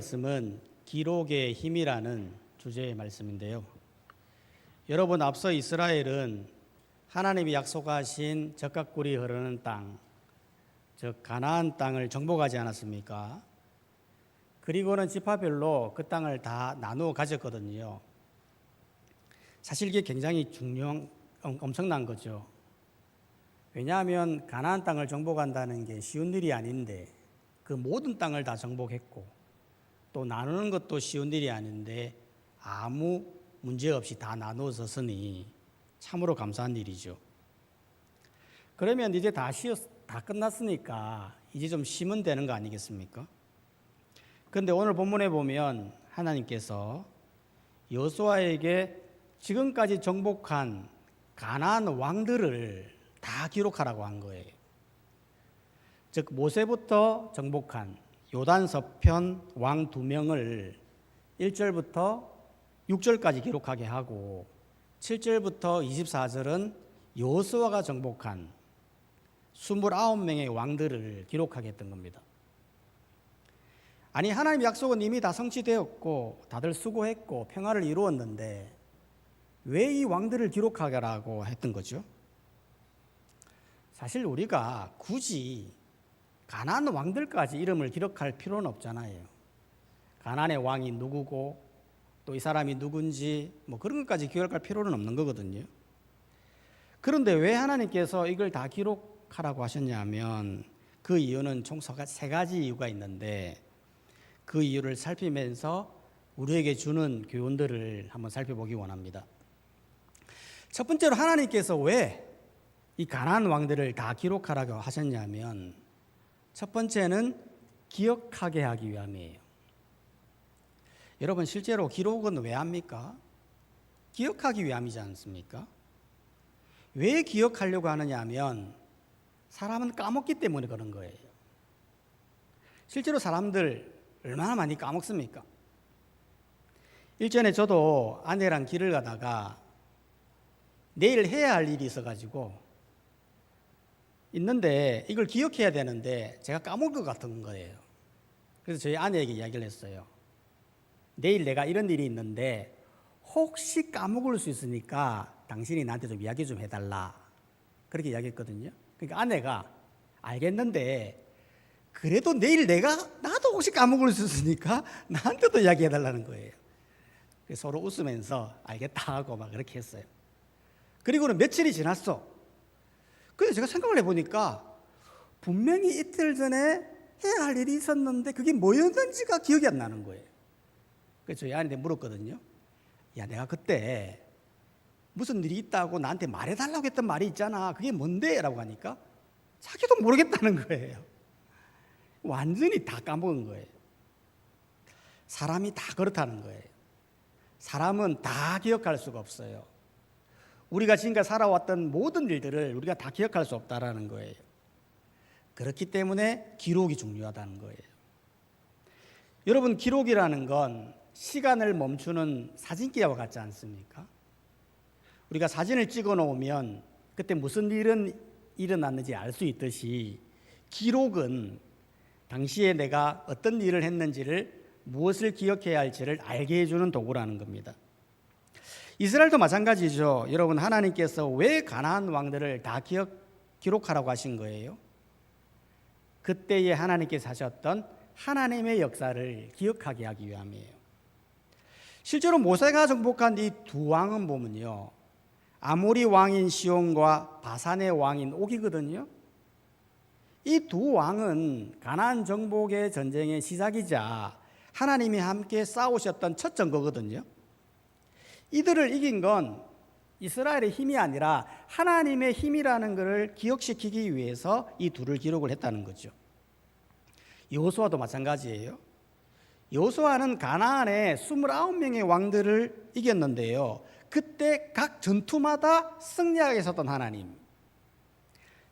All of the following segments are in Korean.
말씀은 기록의 힘이라는 주제의 말씀인데요. 여러분, 앞서 이스라엘은 하나님이 약속하신 적과 꿀이 흐르는 땅, 즉 가나안 땅을 정복하지 않았습니까? 그리고는 지파별로 그 땅을 다 나누어 가졌거든요. 사실 이게 굉장히 엄청난 거죠. 왜냐하면 가나안 땅을 정복한다는 게 쉬운 일이 아닌데 그 모든 땅을 다 정복했고 또 나누는 것도 쉬운 일이 아닌데 아무 문제 없이 다 나누어졌으니 참으로 감사한 일이죠. 그러면 이제 다 끝났으니까 이제 좀 쉬면 되는 거 아니겠습니까? 그런데 오늘 본문에 보면 하나님께서 여호수아에게 지금까지 정복한 가나안 왕들을 다 기록하라고 한 거예요. 즉 모세부터 정복한 요단 서편 왕 2명을 1절부터 6절까지 기록하게 하고 7절부터 24절은 여호수아가 정복한 29명의 왕들을 기록하게 했던 겁니다. 아니, 하나님의 약속은 이미 다 성취되었고 다들 수고했고 평화를 이루었는데 왜 이 왕들을 기록하라고 했던 거죠? 사실 우리가 굳이 가나안 왕들까지 이름을 기록할 필요는 없잖아요. 가나안의 왕이 누구고 또 이 사람이 누군지 그런 것까지 기록할 필요는 없는 거거든요. 그런데 왜 하나님께서 이걸 다 기록하라고 하셨냐면 그 이유는 총 3가지 이유가 있는데 그 이유를 살피면서 우리에게 주는 교훈들을 한번 살펴보기 원합니다. 첫 번째로 하나님께서 왜 이 가나안 왕들을 다 기록하라고 하셨냐면 첫 번째는 기억하게 하기 위함이에요. 여러분, 실제로 기록은 왜 합니까? 기억하기 위함이지 않습니까? 왜 기억하려고 하느냐 하면 사람은 까먹기 때문에 그런 거예요. 실제로 사람들 얼마나 많이 까먹습니까? 일전에 저도 아내랑 길을 가다가 내일 해야 할 일이 있어가지고 있는데 이걸 기억해야 되는데 제가 까먹을 것 같은 거예요. 그래서 저희 아내에게 이야기를 했어요. 내일 내가 이런 일이 있는데 혹시 까먹을 수 있으니까 당신이 나한테 좀 이야기 좀 해달라. 그렇게 이야기했거든요. 그러니까 아내가 알겠는데 그래도 내일 나도 혹시 까먹을 수 있으니까 나한테도 이야기해달라는 거예요. 그래서 서로 웃으면서 알겠다 하고 막 그렇게 했어요. 그리고는 며칠이 지났어. 그래서 제가 생각을 해보니까 분명히 이틀 전에 해야 할 일이 있었는데 그게 뭐였는지가 기억이 안 나는 거예요. 그래서 저희 아내한테 물었거든요. 야, 내가 그때 무슨 일이 있다고 나한테 말해달라고 했던 말이 있잖아. 그게 뭔데? 라고 하니까 자기도 모르겠다는 거예요. 완전히 다 까먹은 거예요. 사람이 다 그렇다는 거예요. 사람은 다 기억할 수가 없어요. 우리가 지금까지 살아왔던 모든 일들을 우리가 다 기억할 수 없다라는 거예요. 그렇기 때문에 기록이 중요하다는 거예요. 여러분, 기록이라는 건 시간을 멈추는 사진기와 같지 않습니까? 우리가 사진을 찍어 놓으면 그때 무슨 일은 일어났는지 알 수 있듯이 기록은 당시에 내가 어떤 일을 했는지를 무엇을 기억해야 할지를 알게 해주는 도구라는 겁니다. 이스라엘도 마찬가지죠. 여러분, 하나님께서 왜 가나안 왕들을 다 기록하라고 하신 거예요? 그때에 하나님께서 하셨던 하나님의 역사를 기억하게 하기 위함이에요. 실제로 모세가 정복한 이 2왕은 보면요, 아모리 왕인 시온과 바산의 왕인 옥이거든요. 이 2왕은 가나안 정복의 전쟁의 시작이자 하나님이 함께 싸우셨던 첫 전거거든요. 이들을 이긴 건 이스라엘의 힘이 아니라 하나님의 힘이라는 것을 기억시키기 위해서 이 둘을 기록을 했다는 거죠. 여호수아도 마찬가지예요. 여호수아는 가나안의 29명의 왕들을 이겼는데요, 그때 각 전투마다 승리하게 했었던 하나님.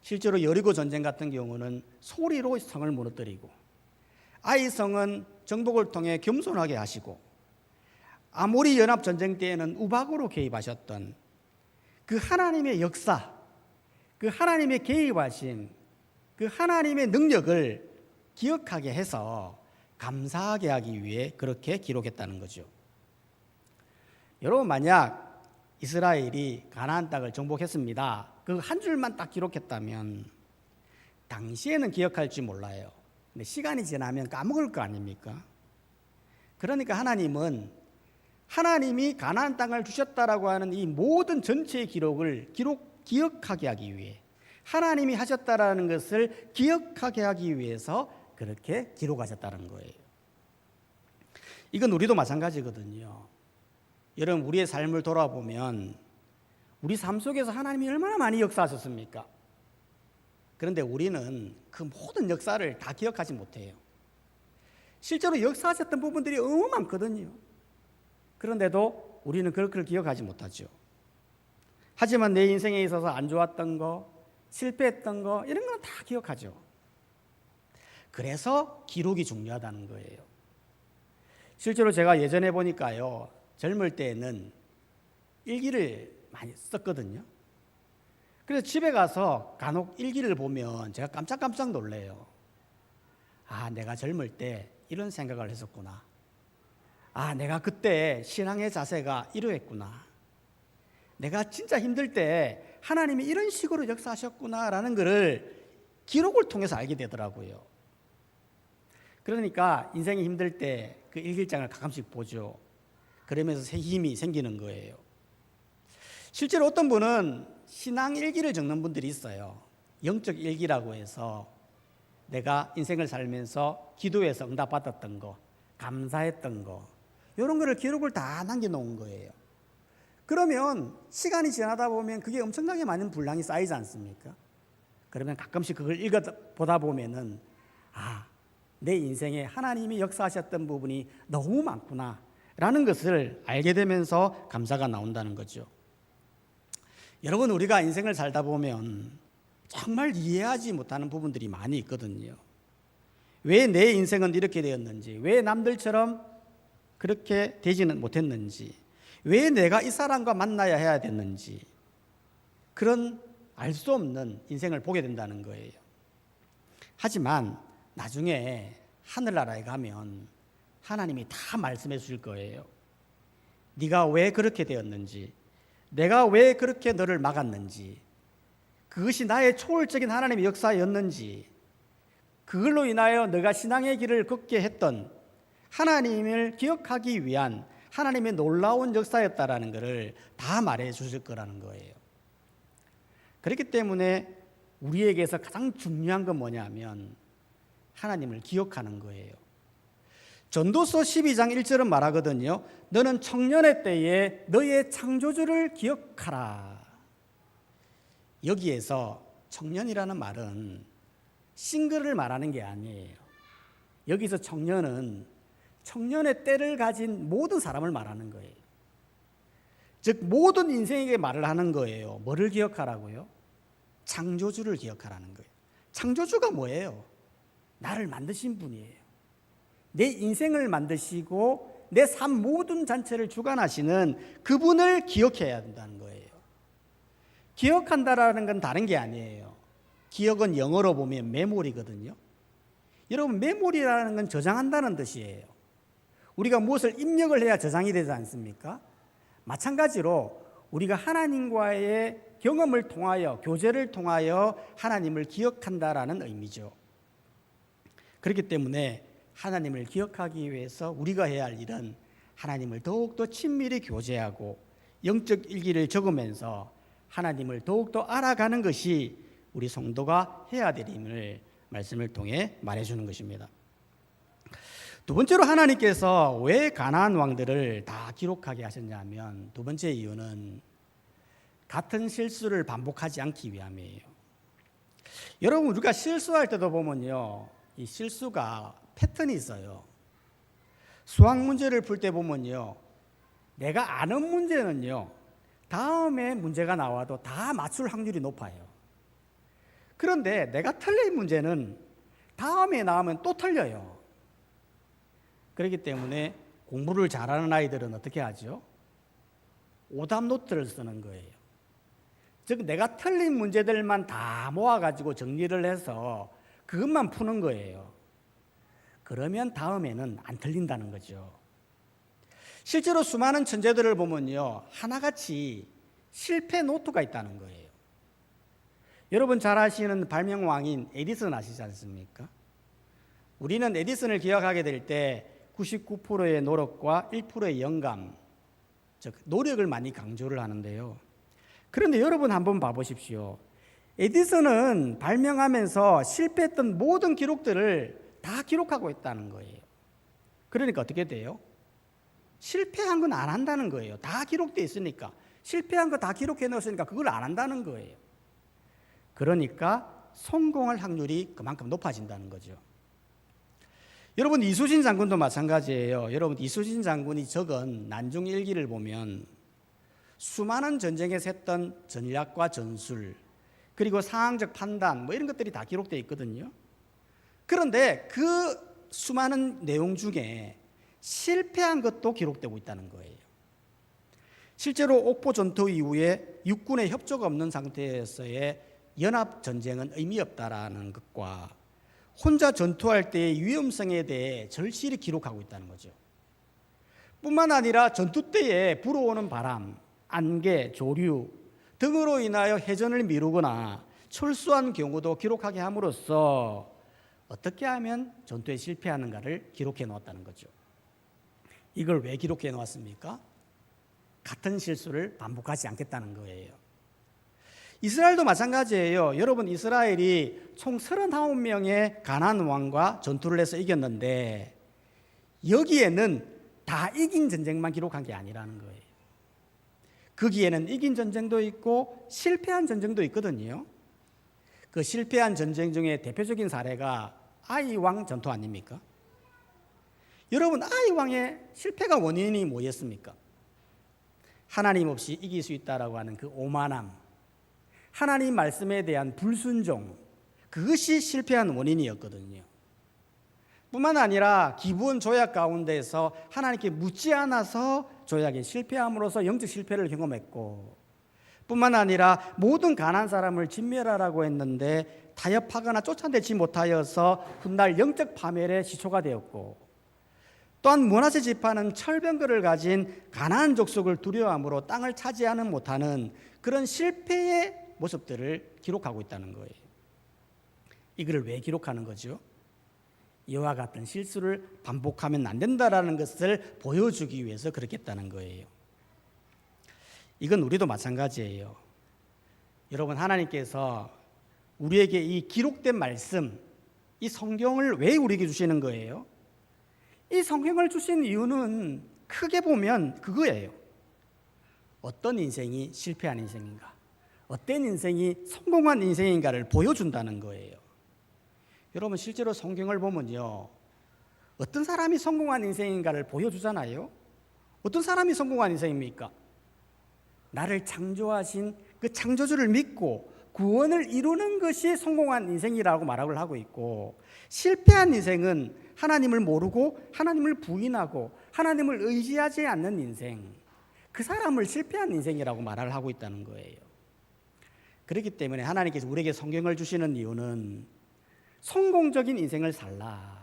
실제로 여리고 전쟁 같은 경우는 소리로 성을 무너뜨리고 아이 성은 정복을 통해 겸손하게 하시고 아모리 연합 전쟁 때에는 우박으로 개입하셨던 그 하나님의 역사, 그 하나님의 개입하심, 그 하나님의 능력을 기억하게 해서 감사하게 하기 위해 그렇게 기록했다는 거죠. 여러분, 만약 이스라엘이 가나안 땅을 정복했습니다. 그 한 줄만 딱 기록했다면 당시에는 기억할지 몰라요. 근데 시간이 지나면 까먹을 거 아닙니까? 그러니까 하나님은 하나님이 가나안 땅을 주셨다라고 하는 이 모든 전체의 기록을 기억하게 하기 위해, 하나님이 하셨다라는 것을 기억하게 하기 위해서 그렇게 기록하셨다는 거예요. 이건 우리도 마찬가지거든요. 여러분, 우리의 삶을 돌아보면 우리 삶 속에서 하나님이 얼마나 많이 역사하셨습니까? 그런데 우리는 그 모든 역사를 다 기억하지 못해요. 실제로 역사하셨던 부분들이 너무 많거든요. 그런데도 우리는 그걸 기억하지 못하죠. 하지만 내 인생에 있어서 안 좋았던 거, 실패했던 거, 이런 건 다 기억하죠. 그래서 기록이 중요하다는 거예요. 실제로 제가 예전에 보니까요, 젊을 때에는 일기를 많이 썼거든요. 그래서 집에 가서 간혹 일기를 보면 제가 깜짝깜짝 놀래요. 아, 내가 젊을 때 이런 생각을 했었구나. 아, 내가 그때 신앙의 자세가 이러했구나. 내가 진짜 힘들 때 하나님이 이런 식으로 역사하셨구나라는 것을 기록을 통해서 알게 되더라고요. 그러니까 인생이 힘들 때 그 일기장을 가끔씩 보죠. 그러면서 새 힘이 생기는 거예요. 실제로 어떤 분은 신앙 일기를 적는 분들이 있어요. 영적 일기라고 해서 내가 인생을 살면서 기도해서 응답받았던 거, 감사했던 거, 이런 거를 기록을 다 남겨놓은 거예요. 그러면 시간이 지나다 보면 그게 엄청나게 많은 분량이 쌓이지 않습니까? 그러면 가끔씩 그걸 읽어보다 보면은 내 인생에 하나님이 역사하셨던 부분이 너무 많구나 라는 것을 알게 되면서 감사가 나온다는 거죠. 여러분, 우리가 인생을 살다 보면 정말 이해하지 못하는 부분들이 많이 있거든요. 왜 내 인생은 이렇게 되었는지, 왜 남들처럼 그렇게 되지는 못했는지, 왜 내가 이 사람과 만나야 해야 됐는지, 그런 알 수 없는 인생을 보게 된다는 거예요. 하지만 나중에 하늘나라에 가면 하나님이 다 말씀해 주실 거예요. 네가 왜 그렇게 되었는지, 내가 왜 그렇게 너를 막았는지, 그것이 나의 초월적인 하나님의 역사였는지, 그걸로 인하여 너가 신앙의 길을 걷게 했던 하나님을 기억하기 위한 하나님의 놀라운 역사였다라는 것을 다 말해 주실 거라는 거예요. 그렇기 때문에 우리에게서 가장 중요한 건 뭐냐면 하나님을 기억하는 거예요. 전도서 12장 1절은 말하거든요. 너는 청년의 때에 너의 창조주를 기억하라. 여기에서 청년이라는 말은 싱글을 말하는 게 아니에요. 여기서 청년은 청년의 때를 가진 모든 사람을 말하는 거예요. 즉 모든 인생에게 말을 하는 거예요. 뭐를 기억하라고요? 창조주를 기억하라는 거예요. 창조주가 뭐예요? 나를 만드신 분이에요. 내 인생을 만드시고 내 삶 모든 전체를 주관하시는 그분을 기억해야 된다는 거예요. 기억한다라는 건 다른 게 아니에요. 기억은 영어로 보면 메모리거든요. 여러분, 메모리라는 건 저장한다는 뜻이에요. 우리가 무엇을 입력을 해야 저장이 되지 않습니까? 마찬가지로 우리가 하나님과의 경험을 통하여, 교제를 통하여 하나님을 기억한다라는 의미죠. 그렇기 때문에 하나님을 기억하기 위해서 우리가 해야 할 일은 하나님을 더욱더 친밀히 교제하고 영적 일기를 적으면서 하나님을 더욱더 알아가는 것이 우리 성도가 해야 될 일임을 말씀을 통해 말해주는 것입니다. 두 번째로 하나님께서 왜 가나안 왕들을 다 기록하게 하셨냐면, 두 번째 이유는 같은 실수를 반복하지 않기 위함이에요. 여러분, 우리가 실수할 때도 보면요, 이 실수가 패턴이 있어요. 수학 문제를 풀 때 보면요, 내가 아는 문제는요, 다음에 문제가 나와도 다 맞출 확률이 높아요. 그런데 내가 틀린 문제는 다음에 나오면 또 틀려요. 그렇기 때문에 공부를 잘하는 아이들은 어떻게 하죠? 오답 노트를 쓰는 거예요. 즉 내가 틀린 문제들만 다 모아가지고 정리를 해서 그것만 푸는 거예요. 그러면 다음에는 안 틀린다는 거죠. 실제로 수많은 천재들을 보면요, 하나같이 실패 노트가 있다는 거예요. 여러분 잘 아시는 발명왕인 에디슨 아시지 않습니까? 우리는 에디슨을 기억하게 될 때 99%의 노력과 1%의 영감, 즉 노력을 많이 강조를 하는데요. 그런데 여러분 한번 봐보십시오. 에디슨은 발명하면서 실패했던 모든 기록들을 다 기록하고 있다는 거예요. 그러니까 어떻게 돼요? 실패한 건 안 한다는 거예요. 다 기록되어 있으니까. 실패한 거 다 기록해 놓으니까 그걸 안 한다는 거예요. 그러니까 성공할 확률이 그만큼 높아진다는 거죠. 여러분 이수진 장군도 마찬가지예요. 여러분 이수진 장군이 적은 난중 일기를 보면 수많은 전쟁에서 했던 전략과 전술, 그리고 상황적 판단 뭐 이런 것들이 다 기록되어 있거든요. 그런데 그 수많은 내용 중에 실패한 것도 기록되고 있다는 거예요. 실제로 옥포 전투 이후에 육군의 협조가 없는 상태에서의 연합 전쟁은 의미 없다라는 것과 혼자 전투할 때의 위험성에 대해 절실히 기록하고 있다는 거죠. 뿐만 아니라 전투 때에 불어오는 바람, 안개, 조류 등으로 인하여 해전을 미루거나 철수한 경우도 기록하게 함으로써 어떻게 하면 전투에 실패하는가를 기록해 놓았다는 거죠. 이걸 왜 기록해 놓았습니까? 같은 실수를 반복하지 않겠다는 거예요. 이스라엘도 마찬가지예요. 여러분 이스라엘이 총 39명의 가나안 왕과 전투를 해서 이겼는데 여기에는 다 이긴 전쟁만 기록한 게 아니라는 거예요. 거기에는 이긴 전쟁도 있고 실패한 전쟁도 있거든요. 그 실패한 전쟁 중에 대표적인 사례가 아이 왕 전투 아닙니까? 여러분 아이 왕의 실패가 원인이 뭐였습니까? 하나님 없이 이길 수 있다라고 하는 그 오만함, 하나님 말씀에 대한 불순종, 그것이 실패한 원인이었거든요. 뿐만 아니라 기본 조약 가운데서 하나님께 묻지 않아서 조약에 실패함으로써 영적 실패를 경험했고, 뿐만 아니라 모든 가난한 사람을 진멸하라고 했는데 타협하거나 쫓아내지 못하여서 훗날 영적 파멸의 시초가 되었고, 또한 문하세 지파는 철병거를 가진 가나안 족속을 두려워함으로 땅을 차지하는 못하는 그런 실패의 모습들을 기록하고 있다는 거예요. 이거를 왜 기록하는 거죠? 이와 같은 실수를 반복하면 안 된다라는 것을 보여주기 위해서 그렇게 했다는 거예요. 이건 우리도 마찬가지예요. 여러분 하나님께서 우리에게 이 기록된 말씀, 이 성경을 왜 우리에게 주시는 거예요? 이 성경을 주신 이유는 크게 보면 그거예요. 어떤 인생이 실패한 인생인가, 어떤 인생이 성공한 인생인가를 보여준다는 거예요. 여러분 실제로 성경을 보면요, 어떤 사람이 성공한 인생인가를 보여주잖아요. 어떤 사람이 성공한 인생입니까? 나를 창조하신 그 창조주를 믿고 구원을 이루는 것이 성공한 인생이라고 말을 하고 있고, 실패한 인생은 하나님을 모르고 하나님을 부인하고 하나님을 의지하지 않는 인생, 그 사람을 실패한 인생이라고 말을 하고 있다는 거예요. 그렇기 때문에 하나님께서 우리에게 성경을 주시는 이유는 성공적인 인생을 살라,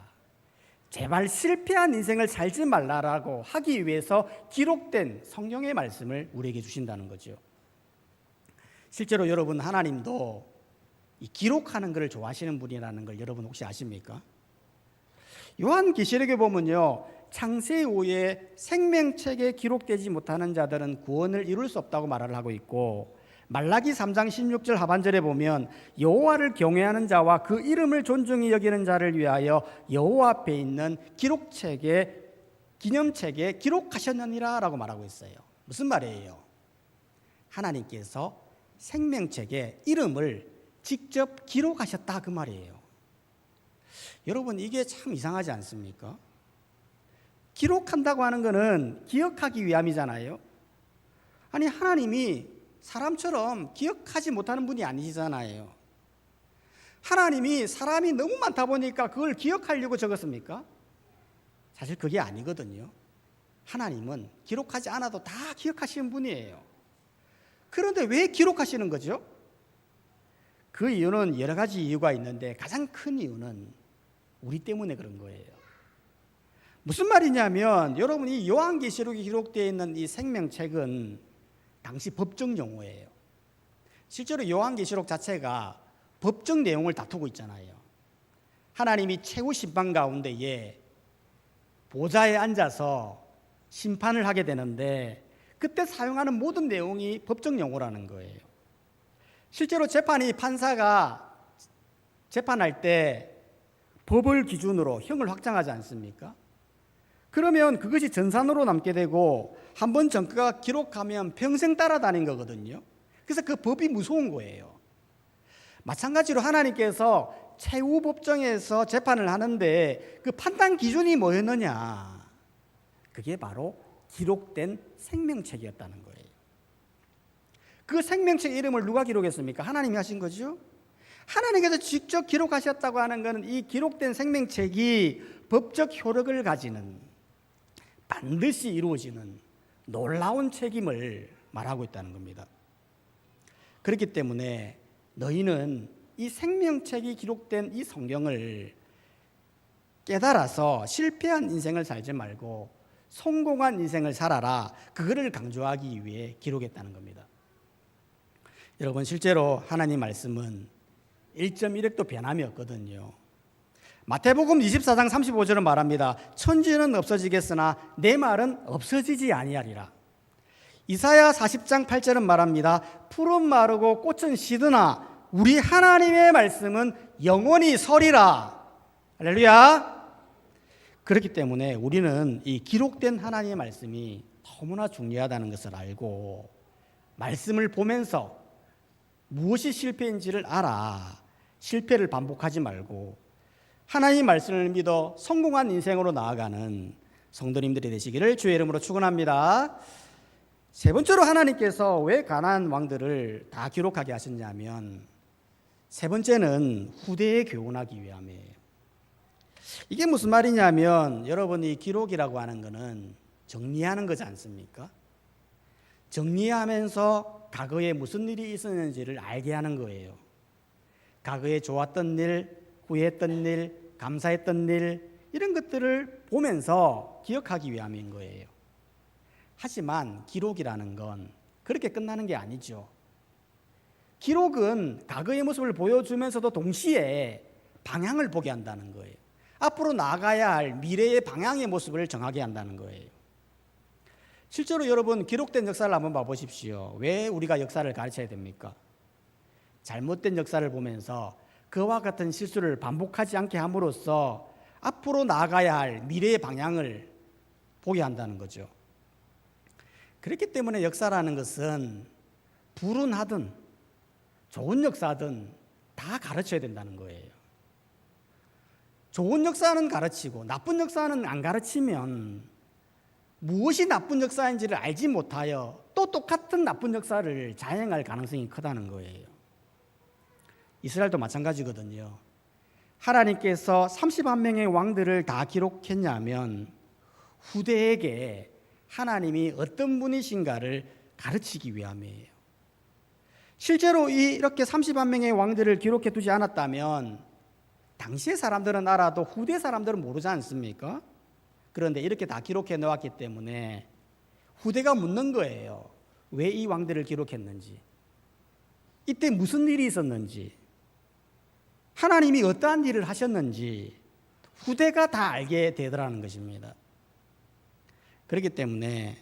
제발 실패한 인생을 살지 말라라고 하기 위해서 기록된 성경의 말씀을 우리에게 주신다는 거죠. 실제로 여러분 하나님도 이 기록하는 것을 좋아하시는 분이라는 걸 여러분 혹시 아십니까? 요한계시록에 보면요, 창세 이후에 생명책에 기록되지 못하는 자들은 구원을 이룰 수 없다고 말을 하고 있고, 말라기 3장 16절 하반절에 보면 여호와를 경외하는 자와 그 이름을 존중히 여기는 자를 위하여 여호와 앞에 있는 기록책에, 기념책에 기록하셨느니라 라고 말하고 있어요. 무슨 말이에요? 하나님께서 생명책에 이름을 직접 기록하셨다 그 말이에요. 여러분 이게 참 이상하지 않습니까? 기록한다고 하는 것은 기억하기 위함이잖아요. 아니 하나님이 사람처럼 기억하지 못하는 분이 아니시잖아요. 하나님이 사람이 너무 많다 보니까 그걸 기억하려고 적었습니까? 사실 그게 아니거든요. 하나님은 기록하지 않아도 다 기억하시는 분이에요. 그런데 왜 기록하시는 거죠? 그 이유는 여러 가지 이유가 있는데 가장 큰 이유는 우리 때문에 그런 거예요. 무슨 말이냐면 여러분, 이 요한계시록에 기록되어 있는 이 생명책은 당시 법정 용어예요. 실제로 요한계시록 자체가 법정 내용을 다투고 있잖아요. 하나님이 최후 심판 가운데에 보좌에 앉아서 심판을 하게 되는데 그때 사용하는 모든 내용이 법정 용어라는 거예요. 실제로 판사가 재판할 때 법을 기준으로 형을 확정하지 않습니까? 그러면 그것이 전산으로 남게 되고 한번 전과가 기록하면 평생 따라다닌 거거든요. 그래서 그 법이 무서운 거예요. 마찬가지로 하나님께서 최후 법정에서 재판을 하는데 그 판단 기준이 뭐였느냐? 그게 바로 기록된 생명책이었다는 거예요. 그 생명책 이름을 누가 기록했습니까? 하나님이 하신 거죠. 하나님께서 직접 기록하셨다고 하는 것은 이 기록된 생명책이 법적 효력을 가지는, 반드시 이루어지는 놀라운 책임을 말하고 있다는 겁니다. 그렇기 때문에 너희는 이 생명책이 기록된 이 성경을 깨달아서 실패한 인생을 살지 말고 성공한 인생을 살아라, 그거를 강조하기 위해 기록했다는 겁니다. 여러분, 실제로 하나님 말씀은 1.1획도 변함이 없거든요. 마태복음 24장 35절은 말합니다. 천지는 없어지겠으나 내 말은 없어지지 아니하리라. 이사야 40장 8절은 말합니다. 풀은 마르고 꽃은 시드나 우리 하나님의 말씀은 영원히 서리라. 할렐루야. 그렇기 때문에 우리는 이 기록된 하나님의 말씀이 너무나 중요하다는 것을 알고 말씀을 보면서 무엇이 실패인지를 알아 실패를 반복하지 말고 하나님의 말씀을 믿어 성공한 인생으로 나아가는 성도님들이 되시기를 주의 이름으로 축원합니다. 세 번째로 하나님께서 왜 가나안 왕들을 다 기록하게 하셨냐면 세 번째는 후대에 교훈하기 위함이에요. 이게 무슨 말이냐면 여러분이 기록이라고 하는 것은 정리하는 거지 않습니까? 정리하면서 과거에 무슨 일이 있었는지를 알게 하는 거예요. 과거에 좋았던 일, 후회했던 일, 감사했던 일, 이런 것들을 보면서 기억하기 위함인 거예요. 하지만 기록이라는 건 그렇게 끝나는 게 아니죠. 기록은 과거의 모습을 보여주면서도 동시에 방향을 보게 한다는 거예요. 앞으로 나아가야 할 미래의 방향의 모습을 정하게 한다는 거예요. 실제로 여러분, 기록된 역사를 한번 봐보십시오. 왜 우리가 역사를 가르쳐야 됩니까? 잘못된 역사를 보면서 그와 같은 실수를 반복하지 않게 함으로써 앞으로 나아가야 할 미래의 방향을 보게 한다는 거죠. 그렇기 때문에 역사라는 것은 불운하든 좋은 역사든 다 가르쳐야 된다는 거예요. 좋은 역사는 가르치고 나쁜 역사는 안 가르치면 무엇이 나쁜 역사인지를 알지 못하여 또 똑같은 나쁜 역사를 자행할 가능성이 크다는 거예요. 이스라엘도 마찬가지거든요. 하나님께서 31명의 왕들을 다 기록했냐면 후대에게 하나님이 어떤 분이신가를 가르치기 위함이에요. 실제로 이렇게 31명의 왕들을 기록해 두지 않았다면 당시의 사람들은 알아도 후대 사람들은 모르지 않습니까? 그런데 이렇게 다 기록해 놓았기 때문에 후대가 묻는 거예요. 왜 이 왕들을 기록했는지, 이때 무슨 일이 있었는지, 하나님이 어떠한 일을 하셨는지 후대가 다 알게 되더라는 것입니다. 그렇기 때문에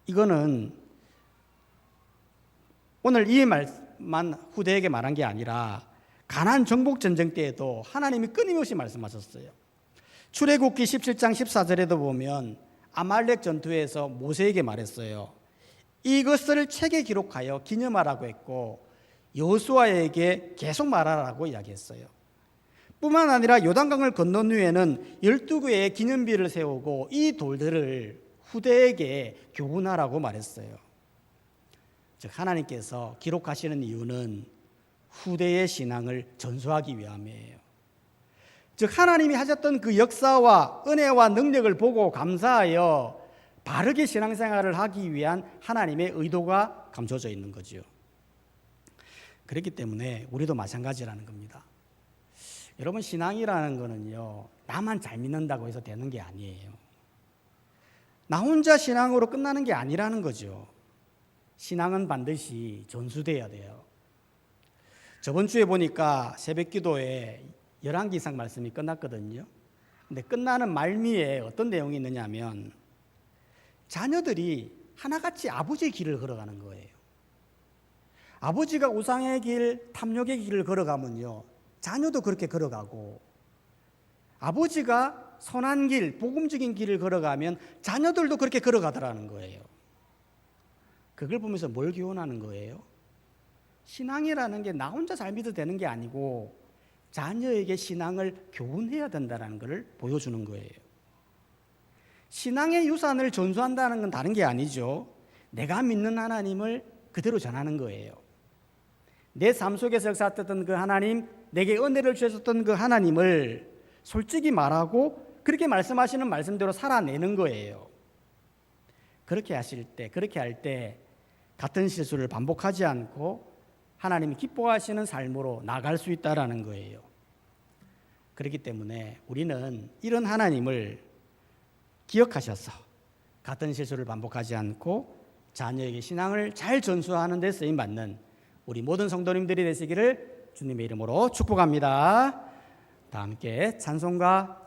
이거는 오늘 이 말만 후대에게 말한 게 아니라 가나안 정복 전쟁 때에도 하나님이 끊임없이 말씀하셨어요. 출애굽기 17장 14절에도 보면 아말렉 전투에서 모세에게 말했어요. 이것을 책에 기록하여 기념하라고 했고 여호수아에게 계속 말하라고 이야기했어요. 뿐만 아니라 요단강을 건넌 후에는 12개의 기념비를 세우고 이 돌들을 후대에게 교훈하라고 말했어요. 즉 하나님께서 기록하시는 이유는 후대의 신앙을 전수하기 위함이에요. 즉 하나님이 하셨던 그 역사와 은혜와 능력을 보고 감사하여 바르게 신앙생활을 하기 위한 하나님의 의도가 감춰져 있는 거죠. 그렇기 때문에 우리도 마찬가지라는 겁니다. 여러분, 신앙이라는 거는요, 나만 잘 믿는다고 해서 되는 게 아니에요. 나 혼자 신앙으로 끝나는 게 아니라는 거죠. 신앙은 반드시 전수돼야 돼요. 저번 주에 보니까 새벽 기도에 11기 이상 말씀이 끝났거든요. 근데 끝나는 말미에 어떤 내용이 있느냐면 자녀들이 하나같이 아버지의 길을 걸어가는 거예요. 아버지가 우상의 길, 탐욕의 길을 걸어가면요, 자녀도 그렇게 걸어가고, 아버지가 선한 길, 복음적인 길을 걸어가면 자녀들도 그렇게 걸어가더라는 거예요. 그걸 보면서 뭘 교훈하는 거예요? 신앙이라는 게 나 혼자 잘 믿어도 되는 게 아니고 자녀에게 신앙을 교훈해야 된다는 것을 보여주는 거예요. 신앙의 유산을 전수한다는 건 다른 게 아니죠. 내가 믿는 하나님을 그대로 전하는 거예요. 내 삶 속에서 역사했던 그 하나님, 내게 은혜를 주셨던 그 하나님을 솔직히 말하고 그렇게 말씀하시는 말씀대로 살아내는 거예요. 그렇게 할 때 같은 실수를 반복하지 않고 하나님이 기뻐하시는 삶으로 나갈 수 있다라는 거예요. 그렇기 때문에 우리는 이런 하나님을 기억하셔서 같은 실수를 반복하지 않고 자녀에게 신앙을 잘 전수하는 데 쓰임받는 우리 모든 성도님들이 되시기를 주님의 이름으로 축복합니다. 다 함께 찬송가